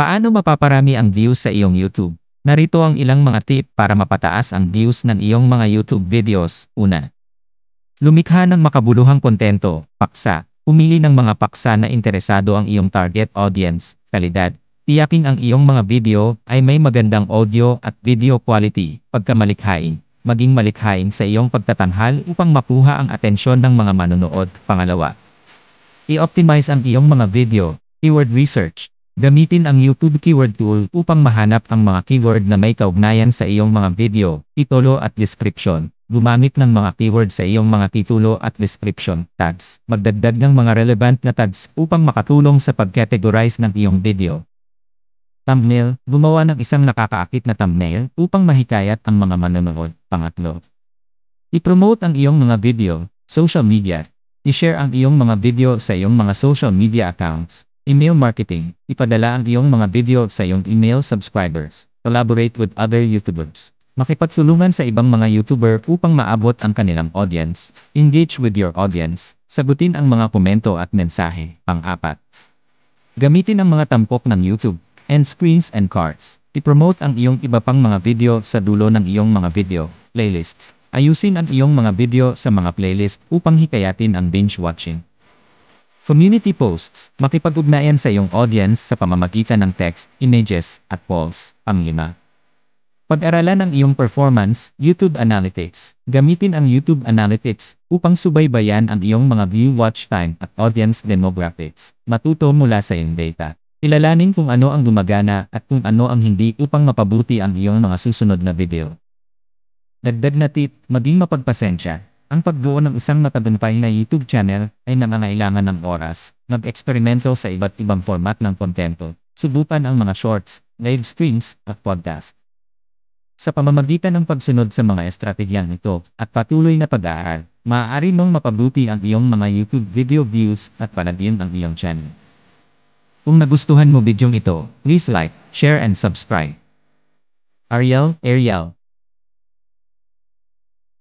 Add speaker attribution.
Speaker 1: Paano mapaparami ang views sa iyong YouTube? Narito ang ilang mga tip para mapataas ang views ng iyong mga YouTube videos. Una, lumikha ng makabuluhang kontento, paksa. Pumili ng mga paksa na interesado ang iyong target audience, kalidad. Tiyaking ang iyong mga video ay may magandang audio at video quality. Pagkamalikhain, maging malikhain sa iyong pagtatanghal upang makuha ang atensyon ng mga manonood. Pangalawa, i-optimize ang iyong mga video. Keyword research. Gamitin ang YouTube keyword tool upang mahanap ang mga keyword na may kaugnayan sa iyong mga video, titulo at description. Gumamit ng mga keyword sa iyong mga titulo at description tags. Magdagdag ng mga relevant na tags upang makatulong sa pag-categorize ng iyong video. Thumbnail. Gumawa ng isang nakakaakit na thumbnail upang mahikayat ang mga manonood. Pangatlo, i-promote ang iyong mga video. Social media. I-share ang iyong mga video sa iyong mga social media accounts. Email marketing. Ipadala ang iyong mga video sa iyong email subscribers. Collaborate with other YouTubers. Makipagtulungan sa ibang mga YouTuber upang maabot ang kanilang audience. Engage with your audience. Sagutin ang mga komento at mensahe. Pang-apat, gamitin ang mga tampok ng YouTube, end screens and cards. I-promote ang iyong iba pang mga video sa dulo ng iyong mga video, playlists. Ayusin ang iyong mga video sa mga playlist upang hikayatin ang binge watching. Community posts. Makipag-ugnayan sa iyong audience sa pamamagitan ng text, images, at polls. Pang-lima, pag-aralan ang iyong performance. YouTube Analytics. Gamitin ang YouTube Analytics upang subaybayan ang iyong mga view, watch time, at audience demographics. Matuto mula sa iyong data. Kilalanin kung ano ang gumagana at kung ano ang hindi upang mapabuti ang iyong mga susunod na video. Dagdag na tip, maging mapagpasensya. Ang pagbuo ng isang matagumpay na YouTube channel ay nangangailangan ng oras. Mag-eksperimento sa iba't ibang format ng kontento. Subukan ang mga shorts, live streams, at podcast. Sa pamamagitan ng pagsunod sa mga estrategyang ito at patuloy na pag-aaral, maaari mong mapabuti ang iyong mga YouTube video views at panatilihin ang iyong channel. Kung nagustuhan mo bidyong ito, please like, share and subscribe. Ariel.